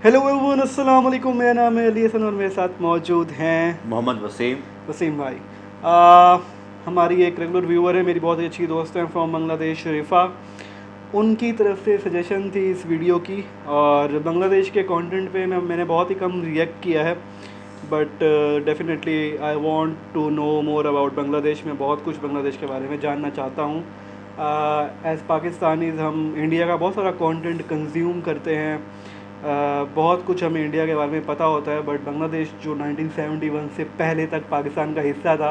Hello everyone, अस्सलाम वालेकुम। मेरा नाम है अली हसन और मेरे साथ मौजूद हैं मोहम्मद वसीम। वसीम भाई। हमारी एक रेगुलर व्यूअर है, मेरी बहुत ही अच्छी दोस्त हैं फ्रॉम बांग्लादेश, शरीफा। उनकी तरफ से सजेशन थी इस वीडियो की, और बांग्लादेश के कंटेंट पे मैंने बहुत ही कम रिएक्ट किया है, but definitely I want to know more about Bangladesh. मैं बहुत कुछ बांग्लादेश के बारे में जानना चाहता हूँ। एज़ पाकिस्तानीज़ हम इंडिया का बहुत सारा कंटेंट कंज्यूम करते हैं, बहुत कुछ हमें इंडिया के बारे में पता होता है, बट बांग्लादेश जो 1971 से पहले तक पाकिस्तान का हिस्सा था,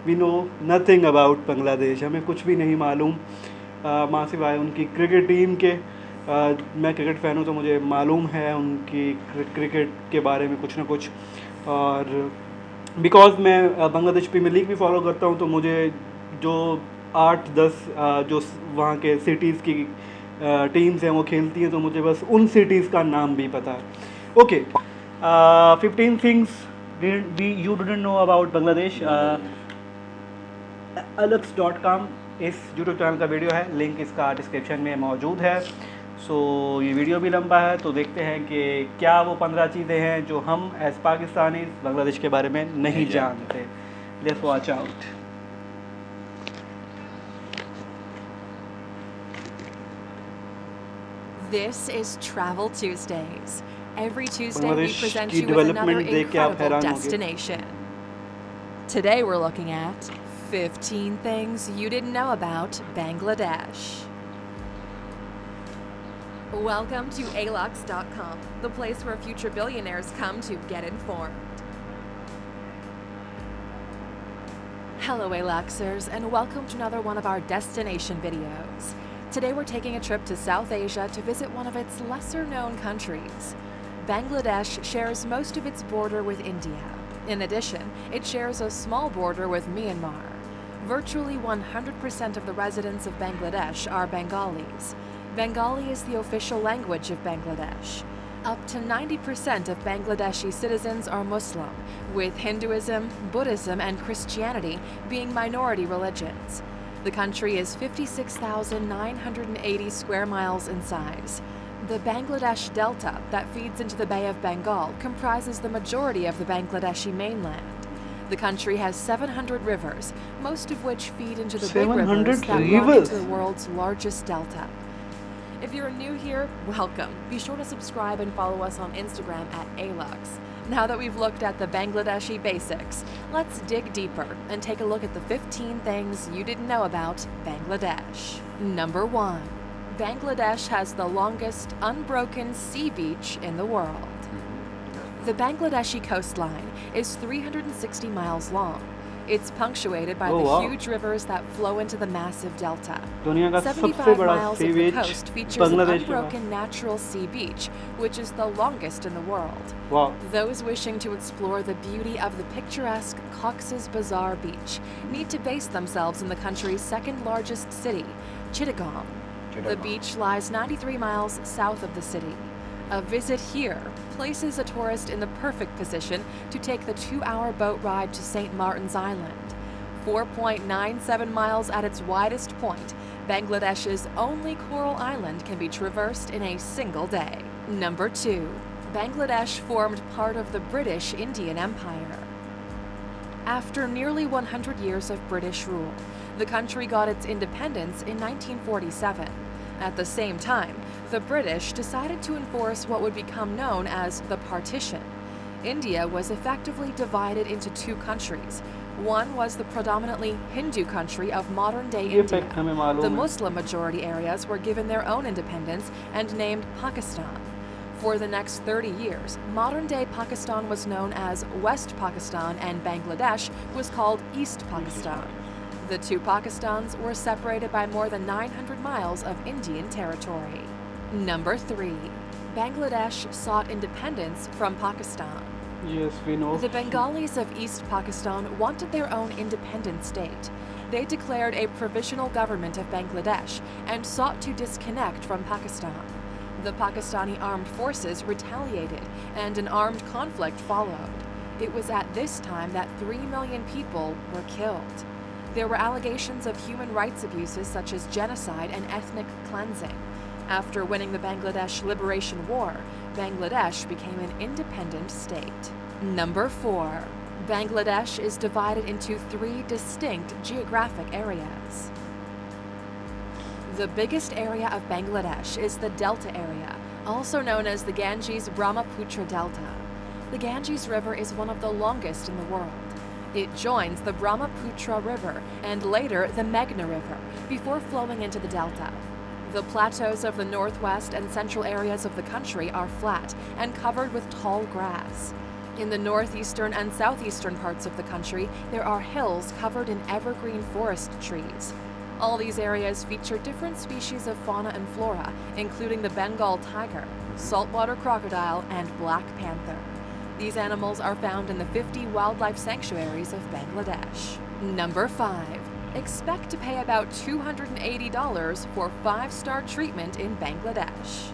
we know nothing about Bangladesh. हमें कुछ भी नहीं मालूम, माँ सिवाय उनकी क्रिकेट टीम के। मैं क्रिकेट फ़ैन हूँ तो मुझे मालूम है उनकी क्रिकेट के बारे में कुछ ना कुछ, और बिकॉज़ मैं बांग्लादेश प्रीमियर लीग भी फॉलो करता हूँ, तो मुझे जो 8-10 जो वहाँ के सिटीज़ की टीम्स हैं वो खेलती हैं, तो मुझे बस उन सिटीज़ का नाम भी पता है। Okay, 15 things you didn't know about Bangladesh. alux.com इस यूट्यूब चैनल का वीडियो है, लिंक इसका डिस्क्रिप्शन में मौजूद है। सो ये वीडियो भी लंबा है, तो देखते हैं कि क्या वो 15 चीज़ें हैं जो हम एज़ पाकिस्तानी बांग्लादेश के बारे में नहीं जानते। Let's watch out. This is Travel Tuesdays. Every Tuesday we Bangladesh present की you with another डेवलपमेंट देख के आप incredible हैरान होंगे। destination. Today we're looking at 15 things you didn't know about Bangladesh. Welcome to alux.com, the place where future billionaires come to get informed. Hello Aluxers, and welcome to another one of our destination videos. Today we're taking a trip to South Asia to visit one of its lesser-known countries. Bangladesh shares most of its border with India. In addition, it shares a small border with Myanmar. Virtually 100% of the residents of Bangladesh are Bengalis. Bengali is the official language of Bangladesh. Up to 90% of Bangladeshi citizens are Muslim, with Hinduism, Buddhism, and Christianity being minority religions. The country is 56,980 square miles in size. The Bangladesh Delta that feeds into the Bay of Bengal comprises the majority of the Bangladeshi mainland. The country has 700 rivers, most of which feed into the big rivers 700 that run rivers? into the world's largest delta. If you're new here, welcome. Be sure to subscribe and follow us on Instagram at Alux. Now that we've looked at the Bangladeshi basics, let's dig deeper and take a look at the 15 things you didn't know about Bangladesh. Number 1. Bangladesh has the longest unbroken sea beach in the world. The Bangladeshi coastline is 360 miles long. It's punctuated by the huge rivers that flow into the massive delta. दुनिया का सबसे 75 बड़ा miles C of the beach coast features an Bangladesh के पास। unbroken natural sea beach, which is the longest in the world. वाह, Those wishing to explore the beauty of the picturesque Coxs Bazaar beach need to base themselves in the country's second largest city, Chittagong. The beach lies 93 miles south of the city. A visit here places a tourist in the perfect position to take the 2-hour boat ride to St. Martin's Island. 4.97 miles at its widest point, Bangladesh's only coral island can be traversed in a single day. Number 2. Bangladesh formed part of the British Indian Empire. After nearly 100 years of British rule, the country got its independence in 1947. At the same time, the British decided to enforce what would become known as the partition. India was effectively divided into two countries. One was the predominantly Hindu country of modern-day ये India. fact हमें मालूम The है। Muslim majority areas were given their own independence and named Pakistan. For the next 30 years, modern-day Pakistan was known as West Pakistan and Bangladesh was called East Pakistan. The two Pakistans were separated by more than 900 miles of Indian territory. Number 3. Bangladesh sought independence from Pakistan. Yes, we know. The Bengalis of East Pakistan wanted their own independent state. They declared a provisional government of Bangladesh and sought to disconnect from Pakistan. The Pakistani armed forces retaliated and an armed conflict followed. It was at this time that 3 million people were killed. There were allegations of human rights abuses such as genocide and ethnic cleansing. After winning the Bangladesh Liberation War, Bangladesh became an independent state. Number 4. Bangladesh is divided into 3 distinct geographic areas. The biggest area of Bangladesh is the Delta area, also known as the Ganges-Brahmaputra Delta. The Ganges River is one of the longest in the world. It joins the Brahmaputra River and later the Meghna River before flowing into the delta. The plateaus of the northwest and central areas of the country are flat and covered with tall grass. In the northeastern and southeastern parts of the country, there are hills covered in evergreen forest trees. All these areas feature different species of fauna and flora, including the Bengal tiger, saltwater crocodile, and black panther. These animals are found in the 50 wildlife sanctuaries of Bangladesh. Number 5. Expect to pay about $280 for 5-star treatment in Bangladesh.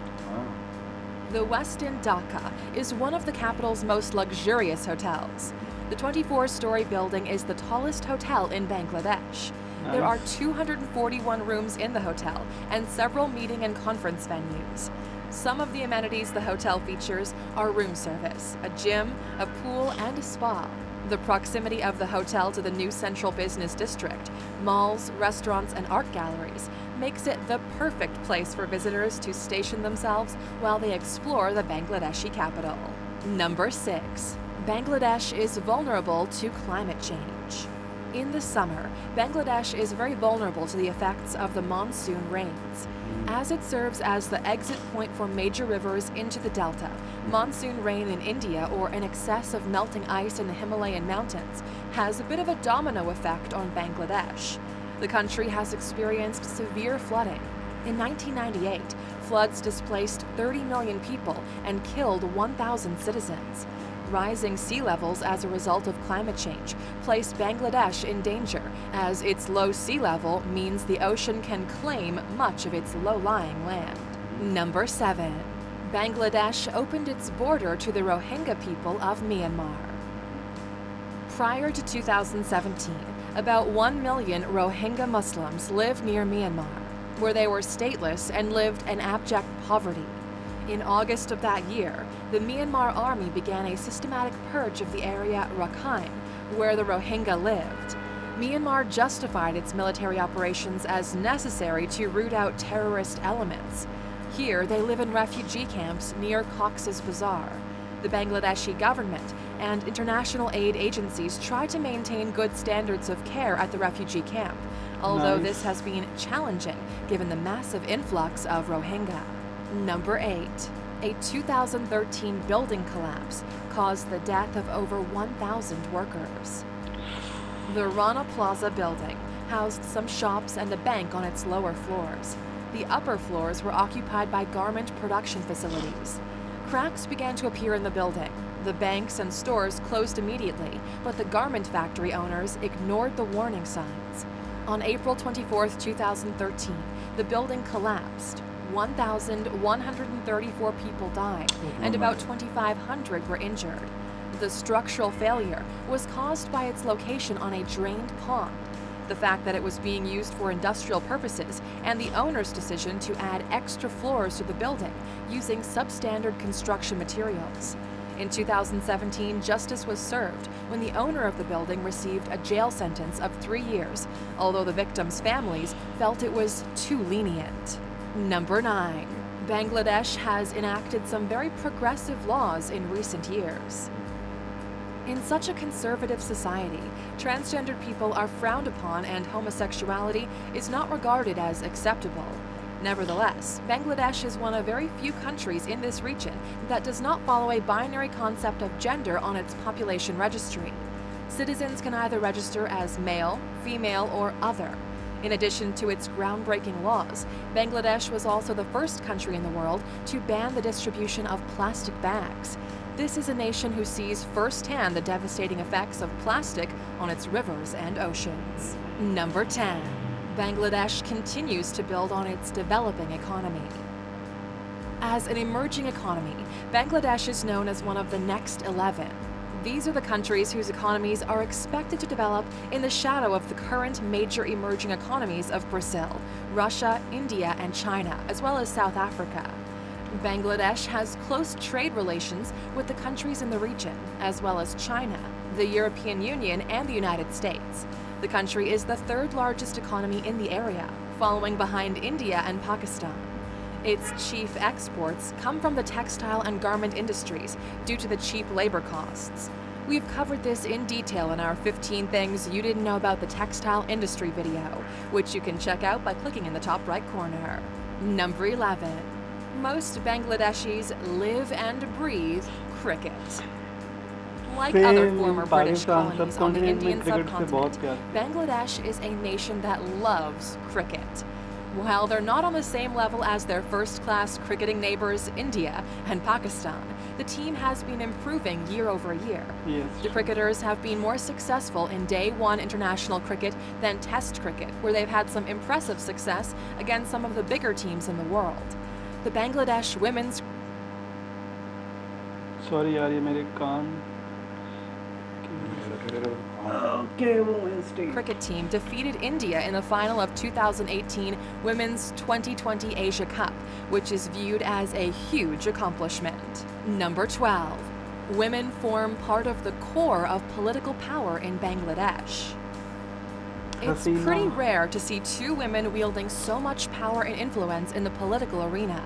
The Westin Dhaka is one of the capital's most luxurious hotels. The 24-story building is the tallest hotel in Bangladesh. There are 241 rooms in the hotel and several meeting and conference venues. Some of the amenities the hotel features are room service, a gym, a pool, and a spa. The proximity of the hotel to the new central business district, malls, restaurants, and art galleries makes it the perfect place for visitors to station themselves while they explore the Bangladeshi capital. Number 6. Bangladesh is vulnerable to climate change. In the summer, Bangladesh is very vulnerable to the effects of the monsoon rains. As it serves as the exit point for major rivers into the delta, monsoon rain in India or an excess of melting ice in the Himalayan mountains has a bit of a domino effect on Bangladesh. The country has experienced severe flooding. In 1998, floods displaced 30 million people and killed 1,000 citizens. Rising sea levels as a result of climate change place Bangladesh in danger, as its low sea level means the ocean can claim much of its low-lying land. Number 7. Bangladesh opened its border to the Rohingya people of Myanmar. Prior to 2017, about 1 million Rohingya Muslims lived near Myanmar, where they were stateless and lived in abject poverty. In August of that year, the Myanmar army began a systematic purge of the area Rakhine, where the Rohingya lived. Myanmar justified its military operations as necessary to root out terrorist elements. Here, they live in refugee camps near Coxs Bazaar. The Bangladeshi government and international aid agencies try to maintain good standards of care at the refugee camp, although this has been challenging given the massive influx of Rohingya. Number 8. A 2013 building collapse caused the death of over 1,000 workers. The Rana Plaza building housed some shops and a bank on its lower floors. The upper floors were occupied by garment production facilities. Cracks began to appear in the building. The banks and stores closed immediately, but the garment factory owners ignored the warning signs. On April 24, 2013, the building collapsed. 1,134 people died, and about 2,500 were injured. The structural failure was caused by its location on a drained pond, the fact that it was being used for industrial purposes, and the owner's decision to add extra floors to the building using substandard construction materials. In 2017, justice was served when the owner of the building received a jail sentence of 3 years, although the victims' families felt it was too lenient. Number 9. Bangladesh has enacted some very progressive laws in recent years. In such a conservative society, transgendered people are frowned upon and homosexuality is not regarded as acceptable. Nevertheless, Bangladesh is one of very few countries in this region that does not follow a binary concept of gender on its population registry. Citizens can either register as male, female, or other. In addition to its groundbreaking laws, Bangladesh was also the first country in the world to ban the distribution of plastic bags. This is a nation who sees firsthand the devastating effects of plastic on its rivers and oceans. Number 10. Bangladesh continues to build on its developing economy. As an emerging economy, Bangladesh is known as one of the next 11. These are the countries whose economies are expected to develop in the shadow of the current major emerging economies of Brazil, Russia, India, and China, as well as South Africa. Bangladesh has close trade relations with the countries in the region, as well as China, the European Union, and the United States. The country is the third largest economy in the area, following behind India and Pakistan. Its chief exports come from the textile and garment industries due to the cheap labor costs. We've covered this in detail in our 15 Things You Didn't Know About the Textile Industry video, which you can check out by clicking in the top right corner. Number 11. Most Bangladeshis live and breathe cricket. Like other former British colonies on the Indian subcontinent, Bangladesh is a nation that loves cricket. While they're not on the same level as their first-class cricketing neighbors India and Pakistan, the team has been improving year over year. Yes. The cricketers have been more successful in Day 1 international cricket than Test cricket, where they've had some impressive success against some of the bigger teams in the world. The Bangladesh women's Sorry यार ये मेरे कान cricket team defeated India in the final of 2018 Women's 2020 Asia Cup, which is viewed as a huge accomplishment. Number 12. Women form part of the core of political power in Bangladesh. It's pretty rare to see two women wielding so much power and influence in the political arena,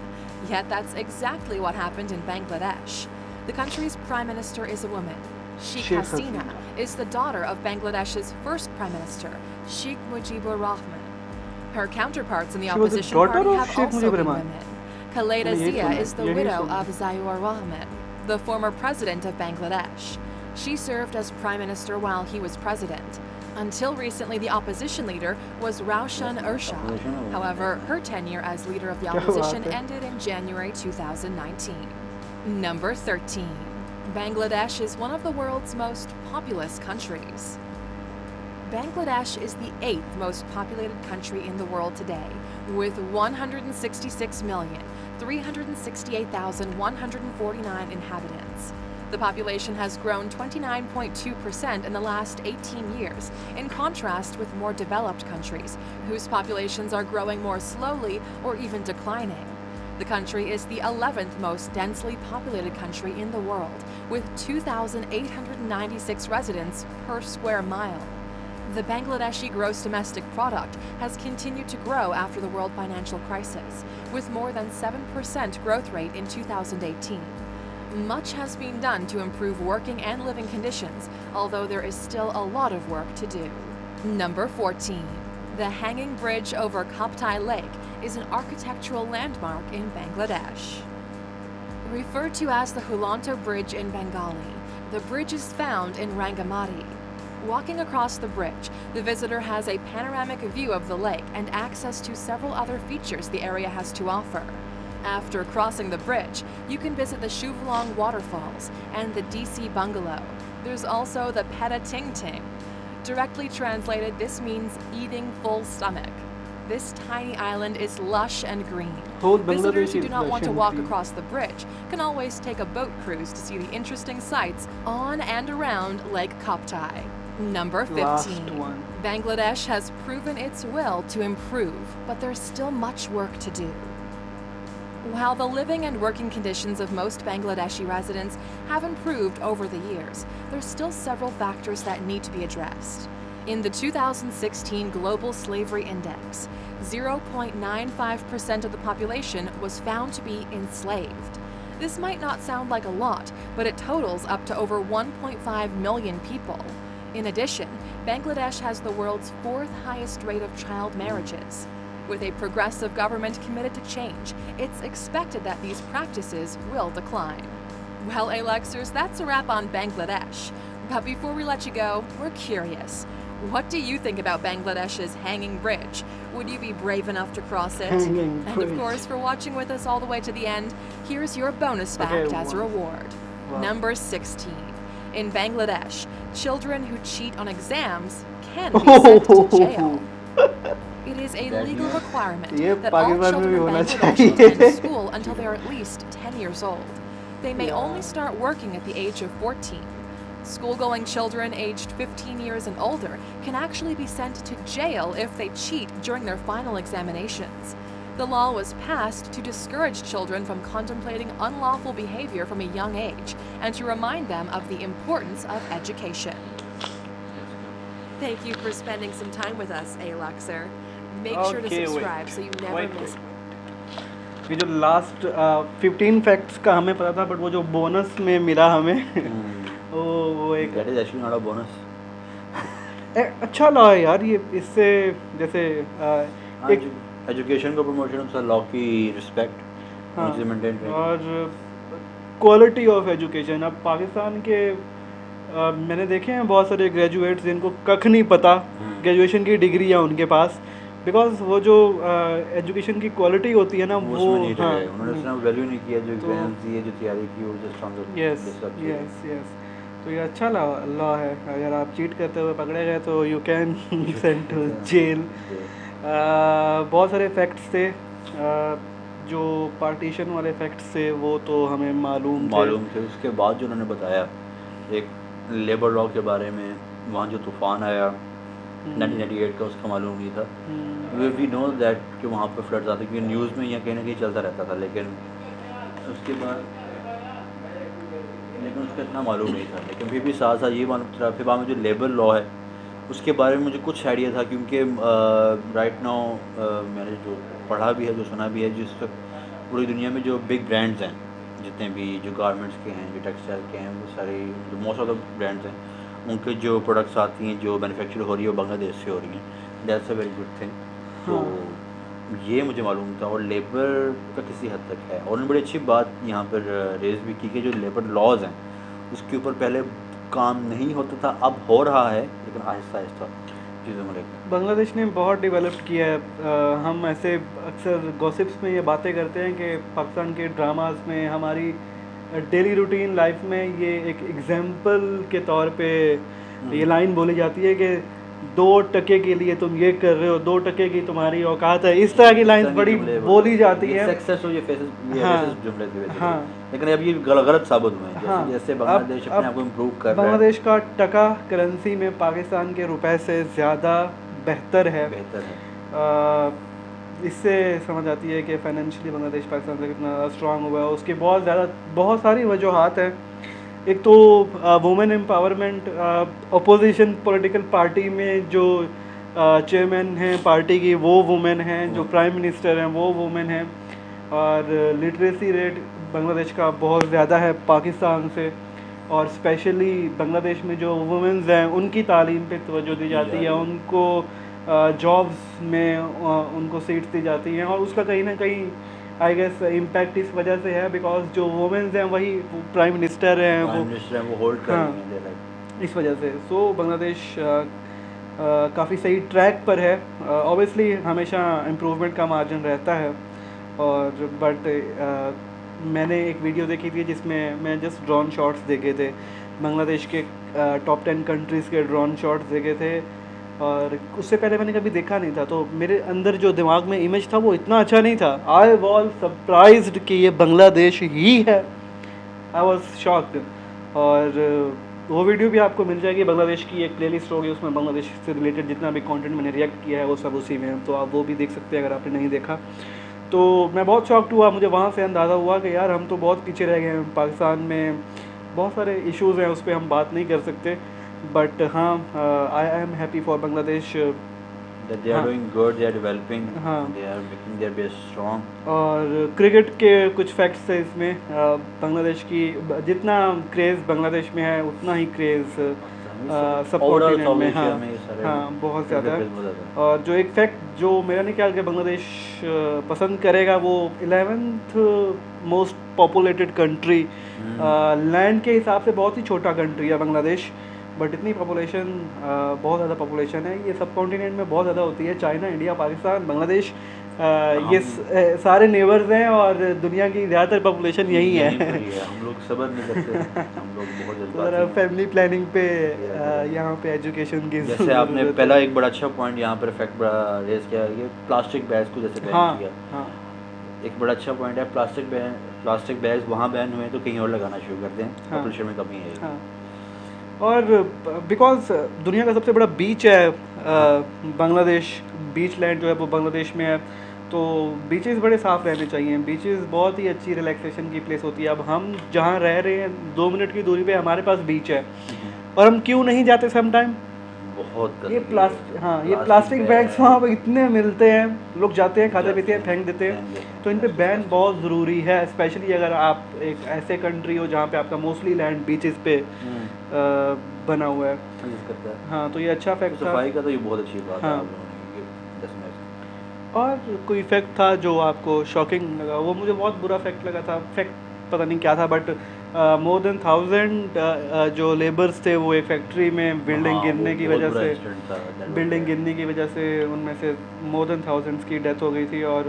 yet that's exactly what happened in Bangladesh. The country's prime minister is a woman. Sheikh Hasina is the daughter of Bangladesh's first prime minister, Sheikh Mujibur Rahman. Her counterparts in the opposition party have also been women. Khaleda Zia is the widow of Ziaur Rahman, the former president of Bangladesh. She served as prime minister while he was president. Until recently, the opposition leader was Raushan Ershad. However, her tenure as leader of the opposition ended in January 2019. Number 13. Bangladesh is one of the world's most populous countries. Bangladesh is the 8th most populated country in the world today, with 166,368,149 inhabitants. The population has grown 29.2% in the last 18 years, in contrast with more developed countries, whose populations are growing more slowly or even declining. The country is the 11th most densely populated country in the world, with 2,896 residents per square mile. The Bangladeshi gross domestic product has continued to grow after the world financial crisis, with more than 7% growth rate in 2018. Much has been done to improve working and living conditions, although there is still a lot of work to do. Number 14. The hanging bridge over Kaptai Lake is an architectural landmark in Bangladesh. Referred to as the Hulanto Bridge in Bengali, the bridge is found in Rangamati. Walking across the bridge, the visitor has a panoramic view of the lake and access to several other features the area has to offer. After crossing the bridge, you can visit the Shuvlong waterfalls and the DC bungalow. There's also the Peta Ting Ting. Directly translated, this means eating full stomach. This tiny island is lush and green. Visitors who do not want to walk across the bridge can always take a boat cruise to see the interesting sights on and around Lake Kaptai. Number 15. Bangladesh has proven its will to improve, but there's still much work to do. While the living and working conditions of most Bangladeshi residents have improved over the years, there's still several factors that need to be addressed. In the 2016 Global Slavery Index, 0.95% of the population was found to be enslaved. This might not sound like a lot, but it totals up to over 1.5 million people. In addition, Bangladesh has the world's 4th highest rate of child marriages. With a progressive government committed to change, it's expected that these practices will decline. Well, Alexers, that's a wrap on Bangladesh. But before we let you go, we're curious. What do you think about Bangladesh's hanging bridge? Would you be brave enough to cross it? And of course, for watching with us all the way to the end, here's your bonus fact as a reward. Number 16. In Bangladesh, children who cheat on exams can be sent to jail. It is a legal requirement that all children in Bangladesh attend school until they are at least 10 years old. They may only start working at the age of 14. School-going children aged 15 years and older can actually be sent to jail if they cheat during their final examinations. The law was passed to discourage children from contemplating unlawful behavior from a young age and to remind them of the importance of education. Thank you for spending some time with us, Alok sir. Make sure to Okay, subscribe so you never miss. ये जो last 15 facts का हमें पता था, but वो जो bonus में मिला हमें वो एक that is actually not a bonus. अच्छा लॉ है यार ये, इससे जैसे एक एजुकेशन को प्रमोशन ऑफ लॉ की रिस्पेक्ट मुझे मेंटेन करें और क्वालिटी ऑफ एजुकेशन। अब पाकिस्तान के मैंने देखे हैं बहुत सारे ग्रेजुएट्स जिनको कख नहीं पता ग्रेजुएशन की डिग्री है उनके पास, बिकॉज वो जो एजुकेशन की क्वालिटी होती है ना वो नहीं रहे, उन्होंने उसने वैल्यू नहीं किया जो एग्जाम्स दिए, जो तैयारी की, वो जस्ट ऑन द यस। तो ये अच्छा लॉ है, अगर आप चीट करते हुए पकड़े गए तो you can send to jail. बहुत सारे फैक्ट्स थे जो पार्टीशन वाले फैक्ट्स थे वो तो हमें मालूम थे। उसके बाद जो उन्होंने बताया एक लेबर लॉ के बारे में, वहाँ जो तूफ़ान आया 1998 का, उसका मालूम नहीं था। वी नो दैट कि वहाँ पे फ्लड्स आते, क्योंकि न्यूज़ में या कहीं ना कहीं चलता रहता था, लेकिन उसके बाद उसका इतना मालूम नहीं था। लेकिन फिर भी साथ साथ ये मालूम था, फिर बाद में जो लेबर लॉ है उसके बारे में मुझे कुछ आइडिया था, क्योंकि राइट नाउ मैंने जो पढ़ा भी है, जो सुना भी है, जिस वक्त पूरी दुनिया में जो बिग ब्रांड्स हैं, जितने भी जो गारमेंट्स के हैं, जो टेक्सटाइल के हैं, वो सारे जो मोस्ट ऑफ द ब्रांड्स हैं, उनके जो प्रोडक्ट्स आती हैं, जो मैन्युफैक्चर हो रही है, वो बांग्लादेश से हो रही हैं। That's a very good thing. तो ये मुझे मालूम था, और लेबर का किसी हद तक है। और उन्होंने बड़ी अच्छी बात यहाँ पर रेज भी की कि जो लेबर लॉज हैं उसके ऊपर पहले काम नहीं होता था, अब हो रहा है, लेकिन आहिस्ता आहिस्ता चीज़ों में लेकर बांग्लादेश ने बहुत डेवलप किया है। हम ऐसे अक्सर गॉसिप्स में ये बातें करते हैं कि पाकिस्तान के ड्रामास में, हमारी डेली रूटीन लाइफ में ये एक एग्जाम्पल के तौर पे ये लाइन बोली जाती है कि 2% के लिए तुम ये कर रहे हो, 2% की तुम्हारी औकात है। इस तरह की लाइन्स बड़ी बोली जाती है। जुमले थे, लेकिन अब ये गलत साबित हुए हैं। जैसे बांग्लादेश अपने आप को इम्प्रूव कर रहा है, बांग्लादेश का टका करेंसी में पाकिस्तान के रुपए से ज़्यादा बेहतर है। इससे समझ आती है कि फाइनेंशियली बांग्लादेश पाकिस्तान से कितना स्ट्रांग हुआ है। उसकी बहुत सारी वजूहात हैं। एक तो women empowerment, opposition political party में जो चेयरमैन हैं पार्टी की वो वुमेन हैं, जो प्राइम मिनिस्टर हैं वो वुमेन हैं, और लिटरेसी रेट बांग्लादेश का बहुत ज़्यादा है पाकिस्तान से। और स्पेशली बांग्लादेश में जो वुमेन्स हैं उनकी तालीम पे तवज्जो दी जाती है, उनको जॉब्स में उनको सीट्स दी जाती हैं, और उसका कहीं ना कहीं आई गेस इम्पैक्ट इस वजह से है बिकॉज जो वुमेन्स हैं वही प्राइम मिनिस्टर हैं, वो होल्ड कर रही हैं इस वजह से। सो बांग्लादेश काफ़ी सही ट्रैक पर है। ऑब्वियसली हमेशा इम्प्रूवमेंट का मार्जिन रहता है, और बट मैंने एक वीडियो देखी थी जिसमें मैं जस्ट ड्रोन शॉट्स देखे थे, बांग्लादेश के टॉप 10 कंट्रीज़ के ड्रोन शॉट्स देखे थे, और उससे पहले मैंने कभी देखा नहीं था। तो मेरे अंदर जो दिमाग में इमेज था वो इतना अच्छा नहीं था। आई वॉज सरप्राइज्ड कि ये बांग्लादेश ही है। I was shocked. और वो वीडियो भी आपको मिल जाएगी, बांग्लादेश की एक प्लेलिस्ट होगी, उसमें बांग्लादेश से रिलेटेड जितना भी कंटेंट मैंने रिएक्ट किया है वो सब उसी में है, तो आप वो भी देख सकते हैं अगर आपने नहीं देखा। तो मैं बहुत शॉक्ड हुआ, मुझे वहाँ से अंदाज़ा हुआ कि यार हम तो बहुत पीछे रह गए हैं। पाकिस्तान में बहुत सारे इश्यूज़ हैं, उस पर हम बात नहीं कर सकते, बट हाँ I am happy for Bangladesh that they are doing good, they are developing, they are making their base strong। और क्रिकेट के कुछ फैक्ट्स है इसमें। बांग्लादेश की जितना क्रेज़ बांग्लादेश में है उतना ही क्रेज़ सब कॉन्टिनेंट में हाँ बहुत ज़्यादा है। और जो एक फैक्ट जो मेरा नहीं ख्याल कि बांग्लादेश पसंद करेगा, वो 11th most populated country, land के हिसाब से बहुत ही छोटा कंट्री है बांग्लादेश, बट इतनी पॉपुलेशन बहुत ज़्यादा पॉपुलेशन है। ये सब कॉन्टिनेंट में बहुत ज़्यादा होती है, चाइना, इंडिया, पाकिस्तान, बांग्लादेश, ये सारे नेबर्स हैं, और दुनिया की ज़्यादातर पॉपुलेशन यही है। हम लोग सब्र नहीं करते, हम लोग बहुत जल्दी फैमिली प्लानिंग पे यहाँ पे एजुकेशन की जैसे आपने पहला एक बड़ा अच्छा पॉइंट यहाँ पर फैक्ट बड़ा रेज किया, ये प्लास्टिक बैग्स को जैसे बैन किया। एक बड़ा अच्छा पॉइंट है, प्लास्टिक बैग्स वहाँ बैन हुए तो कहीं और लगाना शुरू कर दें, पॉपुलेशन में कमी है। और बिकॉज दुनिया का सबसे बड़ा बीच है बांग्लादेश, बीच लैंड जो है वो बांग्लादेश में है, तो बीचेस बड़े साफ़ रहने चाहिए। बीचेस बहुत ही अच्छी रिलैक्सेशन की प्लेस होती है। अब हम जहाँ रह रहे हैं 2 मिनट की दूरी पे हमारे पास बीच है, और हम क्यों नहीं जाते सम टाइम? बहुत ये गंदगी है, ये प्लास्टिक बैग्स वहाँ पर इतने मिलते हैं, लोग जाते हैं, खाते पीते हैं, जाते फेंक देते फेंक हैं। देते हैं, तो इन पे प्लास्टिक बैन प्लास्टिक बहुत ज़रूरी है, स्पेशली अगर आप एक ऐसे कंट्री हो जहाँ पे आपका मोस्टली लैंड बीचेस पे बना हुआ है। यूज़ करता है। हाँ, तो ये अच्छा फैक्ट था। सफाई का तो ये बहुत अच्छी बात है हाँ। आप लोगों ने, ये 10 में से। और कोई फैक्ट था जो आपको शॉकिंग लगा? वो मुझे बहुत बुरा फैक्ट लगा था। फैक्ट पता नहीं क्या था, बट मोर देन 1000 जो लेबर्स थे वो एक फैक्ट्री में बिल्डिंग हाँ, वो गिरने की बहुत वजह बुरा से, इंसिडेंट था, that was बिल्डिंग bad। गिरने की वजह से उनमें से मोर देन 1000 की डेथ हो गई थी। और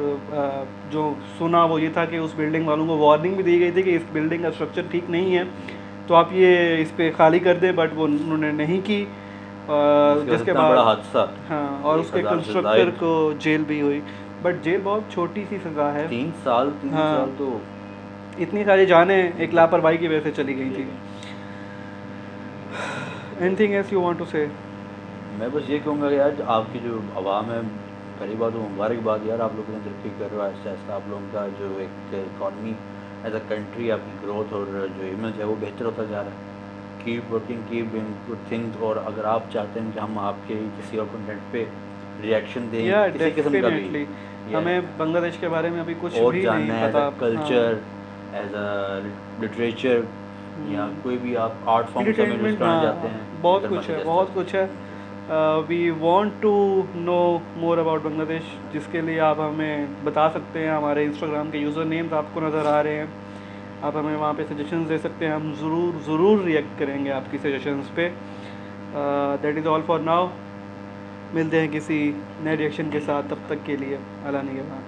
जो सुना वो ये था कि उस बिल्डिंग वालों को वार्निंग भी दी गई थी कि इस बिल्डिंग का स्ट्रक्चर ठीक नहीं है, तो आप ये इस पे खाली कर दें, बट वो उन्होंने नहीं की। जिसके इतना बड़ा बाद हादसा, हाँ, और उसके 1000 से कंस्ट्रक्टर जायद को जेल भी हुई, बट जेल बहुत छोटी सी सज़ा है। 3 साल, 3 हाँ, साल तो इतनी सारी जानें एक लापरवाही की वजह से चली गई थी। Anything else you want to say? मैं बस ये कहूँगा कि यार आपकी जो आवाम है, पहली बात तो मुबारकबाद यार, आप लोग इतना तरक्की कर रहे हो आहिस्ता आहिस्ता। आप लोगों का जो एक इकॉनमी एज अ कंट्री, आपकी ग्रोथ और जो इमेज है वो बेहतर होता जा रहा है। Keep working, keep doing good things. और अगर आप चाहते हैं कि हम आपके किसी और कंटेंट पे रिएक्शन दें, या किसी किस्म का भी, डेफिनेटली। या हमें बांग्लादेश के बारे में अभी कुछ और भी नहीं जानना है एज पता। A culture, as a literature, या कोई भी आप आर्ट फॉर्म से हमें एंटरटेनमेंट, करना चाहते हैं, बहुत कुछ है, बहुत कुछ है। We want to know more about Bangladesh, जिसके लिए आप हमें बता सकते हैं। हमारे इंस्टाग्राम के यूज़र नेम्स आपको नज़र आ रहे हैं, आप हमें वहाँ पे सजेशंस दे सकते हैं। हम ज़रूर रिएक्ट करेंगे आपकी सजेशंस पे। That is all for now. मिलते हैं किसी नए रिएक्शन के साथ, तब तक के लिए अल्लाह निगहबान।